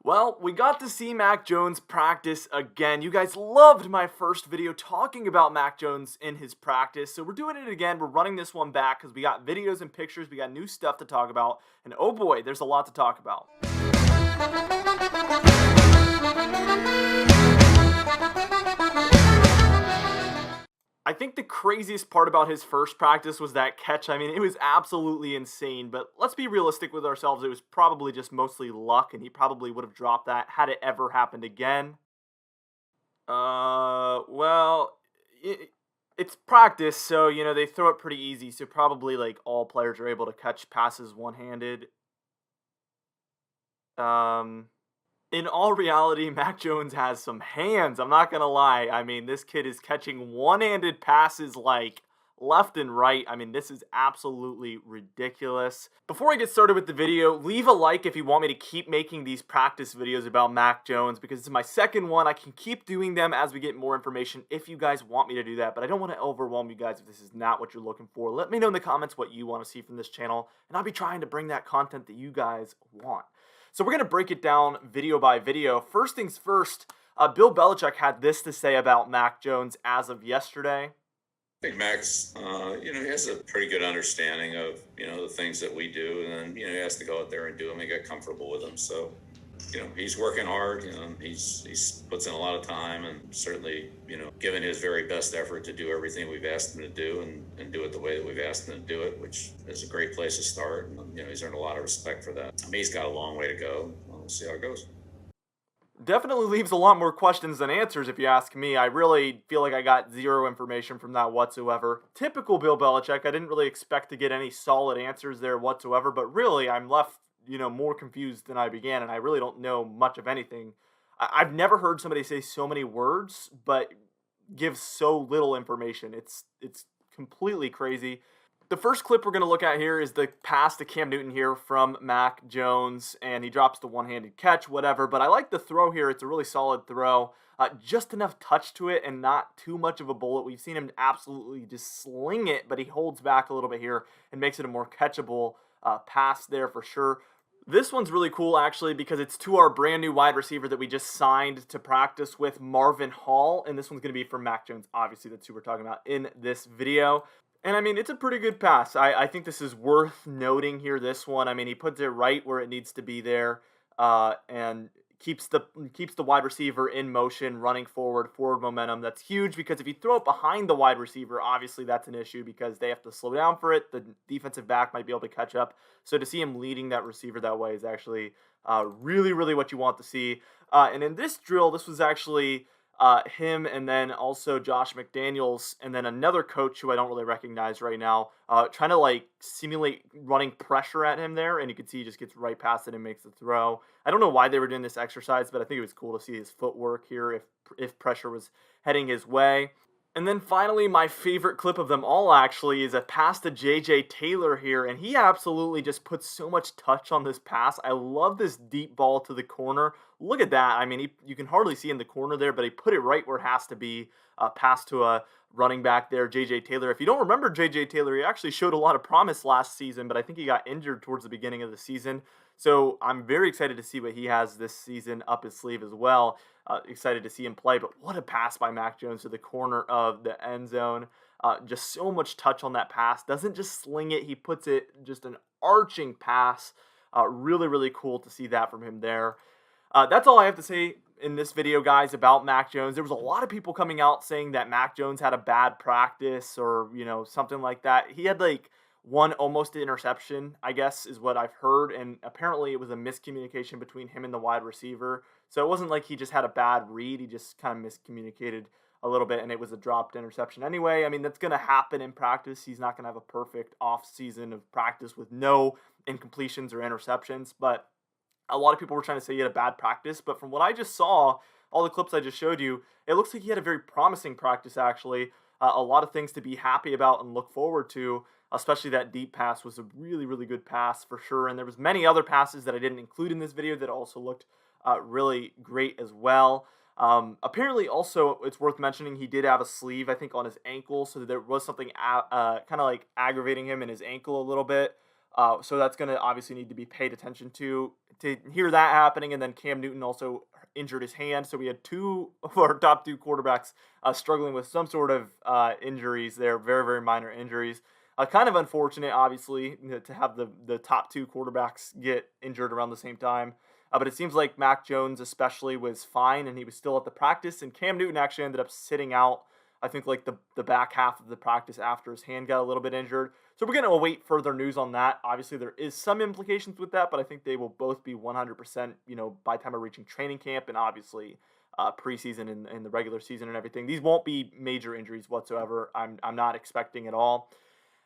Well, we got to see Mac Jones practice again. You guys loved my first video talking about Mac Jones in his practice, so we're doing it again. We're running this one back because we got videos and pictures, we got new stuff to talk about, and oh boy, there's a lot to talk about. I think the craziest part about his first practice was that catch. I mean, it was absolutely insane, but let's be realistic with ourselves. It was probably just mostly luck, and he probably would have dropped that had it ever happened again. Well, it's practice, so, they throw it pretty easy, so probably, like, all players are able to catch passes one-handed. Um, in all reality, Mac Jones has some hands. I'm not gonna lie. I mean, this kid is catching one-handed passes like left and right. I mean, this is absolutely ridiculous. Before I get started with the video, leave a like if you want me to keep making these practice videos about Mac Jones, because it's my second one. I can keep doing them as we get more information if you guys want me to do that, but I don't want to overwhelm you guys if this is not what you're looking for. Let me know in the comments what you want to see from this channel, and I'll be trying to bring that content that you guys want. So we're going to break it down video by video. First things first, Bill Belichick had this to say about Mac Jones as of yesterday. I think Max, he has a pretty good understanding of, the things that we do, and then, he has to go out there and do them and get comfortable with them. So, he's working hard, he's puts in a lot of time and certainly, given his very best effort to do everything we've asked him to do and do it the way that we've asked him to do it, which is a great place to start. And, he's earned a lot of respect for that. I mean, he's got a long way to go. We'll see how it goes. Definitely leaves a lot more questions than answers, if you ask me. I really feel like I got zero information from that whatsoever. Typical Bill Belichick. I didn't really expect to get any solid answers there whatsoever, but really, I'm left, more confused than I began, and I really don't know much of anything. I've never heard somebody say so many words, but give so little information. It's completely crazy. The first clip we're going to look at here is the pass to Cam Newton here from Mac Jones, and he drops the one-handed catch, whatever. But I like the throw here. It's a really solid throw. Just enough touch to it and not too much of a bullet. We've seen him absolutely just sling it, but he holds back a little bit here and makes it a more catchable pass there for sure. This one's really cool, actually, because it's to our brand new wide receiver that we just signed to practice with, Marvin Hall. And this one's going to be for Mac Jones. Obviously, that's who we're talking about in this video. And I mean, it's a pretty good pass. I think this is worth noting here, this one. I mean, he puts it right where it needs to be there, and keeps the wide receiver in motion, running forward momentum. That's huge, because if you throw it behind the wide receiver, obviously that's an issue because they have to slow down for it. The defensive back might be able to catch up. So to see him leading that receiver that way is actually really, really what you want to see. And in this drill, this was actually him and then also Josh McDaniels and then another coach who I don't really recognize right now, trying to like simulate running pressure at him there, and you can see he just gets right past it and makes the throw. I don't know why they were doing this exercise, but I think it was cool to see his footwork here if pressure was heading his way. And then finally, my favorite clip of them all actually is a pass to J.J. Taylor here, and he absolutely just puts so much touch on this pass. I love this deep ball to the corner. Look at that. I mean, you can hardly see in the corner there, but he put it right where it has to be. Pass to a running back there, J.J. Taylor. If you don't remember J.J. Taylor, he actually showed a lot of promise last season, but I think he got injured towards the beginning of the season. So I'm very excited to see what he has this season up his sleeve as well. Excited to see him play, but what a pass by Mac Jones to the corner of the end zone. Just so much touch on that pass. Doesn't just sling it. He puts it just an arching pass. Really, really cool to see that from him there. That's all I have to say in this video, guys, about Mac Jones. There was a lot of people coming out saying that Mac Jones had a bad practice or, something like that. He had like one almost interception, I guess, is what I've heard. And apparently it was a miscommunication between him and the wide receiver. So it wasn't like he just had a bad read. He just kind of miscommunicated a little bit, and it was a dropped interception anyway. I mean, that's going to happen in practice. He's not going to have a perfect off season of practice with no incompletions or interceptions. But a lot of people were trying to say he had a bad practice. But from what I just saw, all the clips I just showed you, it looks like he had a very promising practice, actually. A lot of things to be happy about and look forward to. Especially that deep pass was a really, really good pass for sure. And there was many other passes that I didn't include in this video that also looked really great as well. Apparently, also, it's worth mentioning, he did have a sleeve, I think, on his ankle. So there was something kind of like aggravating him in his ankle a little bit. So that's going to obviously need to be paid attention to hear that happening. And then Cam Newton also injured his hand. So we had two of our top two quarterbacks struggling with some sort of injuries there, very, very minor injuries. Kind of unfortunate, obviously, to have the top two quarterbacks get injured around the same time. But it seems like Mac Jones, especially, was fine and he was still at the practice. And Cam Newton actually ended up sitting out, I think, like the back half of the practice after his hand got a little bit injured. So we're going to await further news on that. Obviously, there is some implications with that, but I think they will both be 100%, by the time of reaching training camp and obviously preseason and the regular season and everything. These won't be major injuries whatsoever. I'm not expecting at all.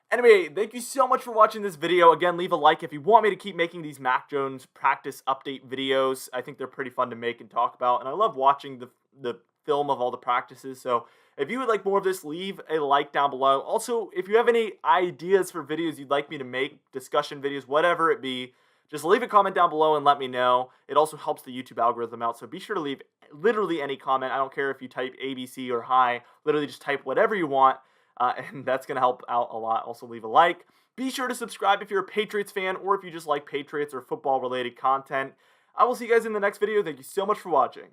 Anyway, thank you so much for watching this video. Again, leave a like if you want me to keep making these Mac Jones practice update videos. I think they're pretty fun to make and talk about, and I love watching the film of all the practices. So if you would like more of this, leave a like down below. Also, if you have any ideas for videos you'd like me to make, discussion videos, whatever it be, just leave a comment down below and let me know. It also helps the YouTube algorithm out, so be sure to leave literally any comment. I don't care if you type ABC or hi. Literally just type whatever you want. And that's going to help out a lot. Also, leave a like. Be sure to subscribe if you're a Patriots fan or if you just like Patriots or football-related content. I will see you guys in the next video. Thank you so much for watching.